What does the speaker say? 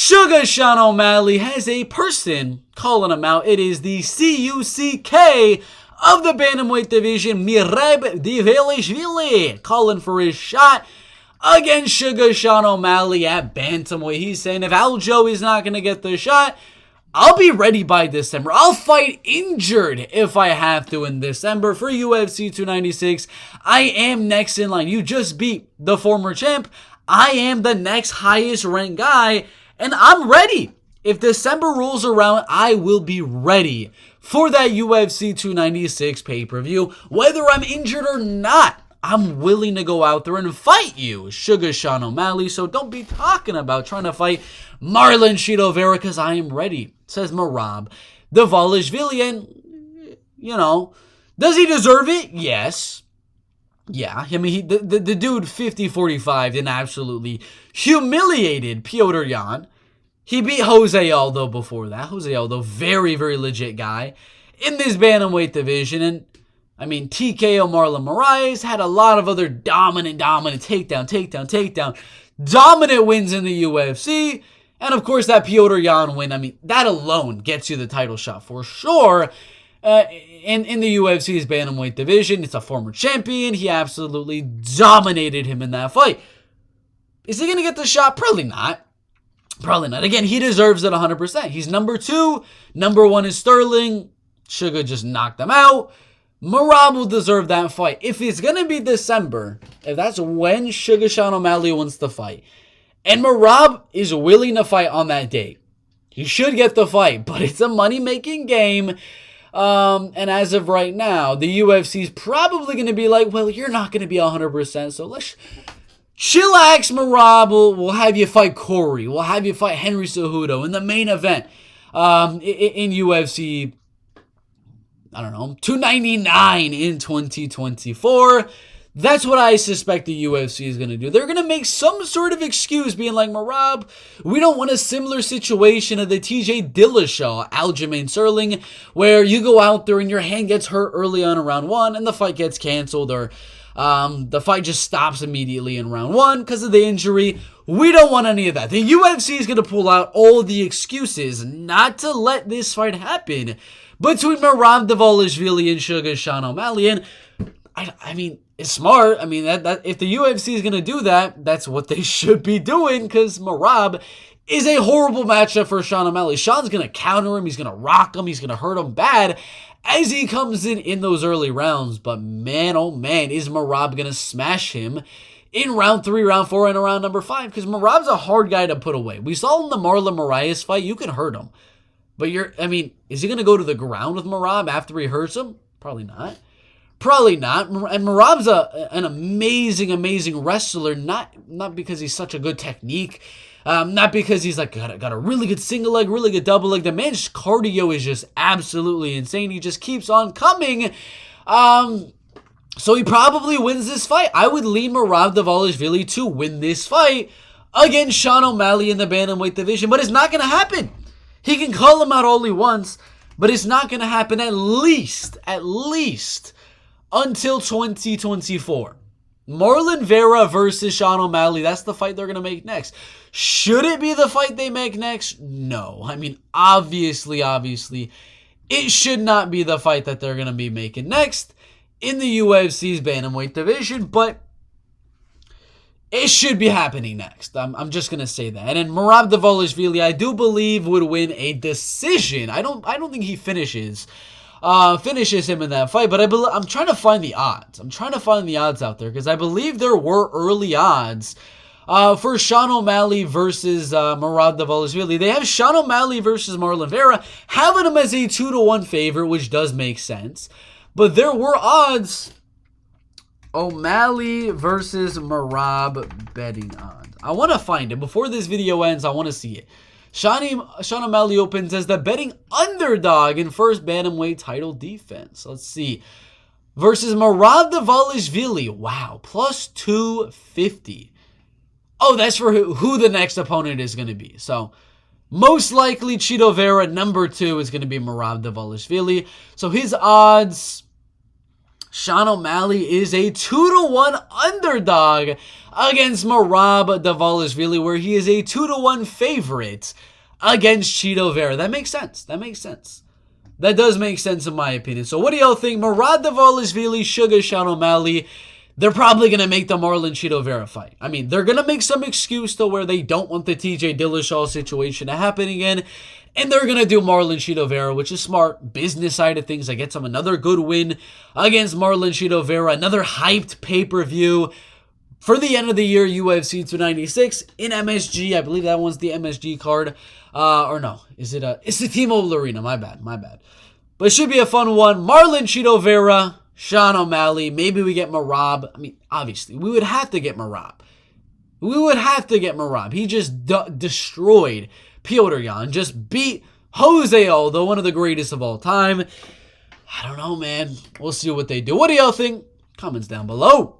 Sugar Sean O'Malley has a person calling him out. It is the CUCK of the bantamweight division, Merab Dvalishvili, calling for his shot against Sugar Sean O'Malley at bantamweight. He's saying if Aljo is not going to get the shot, I'll be ready by December. I'll fight injured if I have to in December for UFC 296. I am next in line. You just beat the former champ. I am the next highest ranked guy, and I'm ready. If December rolls around, I will be ready for that UFC 296 pay-per-view. Whether I'm injured or not, I'm willing to go out there and fight you, Sugar Sean O'Malley. So don't be talking about trying to fight Marlon Chito Vera, because I am ready, says Merab Dvalishvili. And, you know, does he deserve it? Yes. Yeah, I mean, the dude 50-45 and absolutely humiliated Petr Yan. He beat Jose Aldo before that. Jose Aldo, very, very legit guy in this bantamweight division. And, I mean, TKO Marlon Moraes had a lot of other dominant takedown, dominant wins in the UFC. And, of course, that Petr Yan win, I mean, that alone gets you the title shot for sure. In the UFC's bantamweight division, it's a former champion. He absolutely dominated him in that fight. Is he going to get the shot? Probably not. Probably not. Again, he deserves it 100%. He's number 2. Number 1 is Sterling. Sugar just knocked him out. Merab will deserve that fight. If it's going to be December, if that's when Sugar Sean O'Malley wants to fight, and Merab is willing to fight on that date, he should get the fight. But it's a money-making game. And as of right now, the UFC is probably going to be like, well, you're not going to be 100%, so let's chillax, Merab. We'll have you fight Corey. We'll have you fight Henry Cejudo in the main event in UFC, I don't know, 299 in 2024. That's what I suspect the UFC is going to do. They're going to make some sort of excuse being like, Merab, we don't want a similar situation of the TJ Dillashaw, Aljamain Sterling, where you go out there and your hand gets hurt early on in round 1 and the fight gets canceled, or the fight just stops immediately in round 1 because of the injury. We don't want any of that. The UFC is going to pull out all the excuses not to let this fight happen between Merab Dvalishvili and Sugar Sean O'Malley. And I mean, it's smart. I mean, that if the UFC is going to do that, that's what they should be doing, because Merab is a horrible matchup for Sean O'Malley. Sean's going to counter him. He's going to rock him. He's going to hurt him bad as he comes in those early rounds. But man, oh man, is Merab going to smash him in round 3, round 4, and around number 5? Because Merab's a hard guy to put away. We saw in the Marlon Moraes fight, you can hurt him. But is he going to go to the ground with Merab after he hurts him? Probably not. Probably not. And Merab's an amazing wrestler, not because he's such a good technique, not because he's like got a really good single leg, really good double leg. The man's cardio is just absolutely insane. He just keeps on coming. So he probably wins this fight. I would lean Merab Dvalishvili to win this fight against Sean O'Malley in the bantamweight division, but it's not going to happen. He can call him out all he wants, but it's not going to happen at least until 2024. Marlon Vera versus Sean O'Malley, that's the fight they're going to make next. Should it be the fight they make next? No. I mean, obviously, it should not be the fight that they're going to be making next in the UFC's bantamweight division, but it should be happening next. I'm just going to say that. And then Merab Dvalishvili, I do believe, would win a decision. I don't think he finishes him in that fight, but I'm trying to find the odds. I'm trying to find the odds out there, because I believe there were early odds for Sean O'Malley versus Merab Dvalishvili. They have Sean O'Malley versus Marlon Vera, having him as a 2-1 favorite, which does make sense. But there were odds. O'Malley versus Merab betting odds. I want to find it. Before this video ends, I want to see it. Sean O'Malley opens as the betting underdog in first bantamweight title defense. Let's see. Versus Merab Dvalishvili. Wow. Plus 250. Oh, that's for who the next opponent is going to be. So, most likely Chito Vera. Number 2 is going to be Merab Dvalishvili. So, his odds Sean O'Malley is a 2-1 underdog against Merab Dvalishvili, where he is a 2-1 favorite against Chito Vera. That makes sense. That makes sense. That does make sense in my opinion. So what do y'all think? Merab Dvalishvili, Sugar Sean O'Malley. They're probably going to make the Marlon Chito Vera fight. I mean, they're going to make some excuse to where they don't want the TJ Dillashaw situation to happen again. And they're going to do Marlon Chito Vera, which is smart. Business side of things. I get some another good win against Marlon Chito Vera. Another hyped pay-per-view for the end of the year, UFC 296 in MSG. I believe that one's the MSG card. Or no, is it it's the T-Mobile Arena. My bad. But it should be a fun one. Marlon Chito Vera, Sean O'Malley. Maybe we get Merab. I mean, obviously, we would have to get Merab. He just destroyed Piotr Jan. Just beat Jose Aldo, one of the greatest of all time. I don't know, man. We'll see what they do. What do y'all think? Comments down below.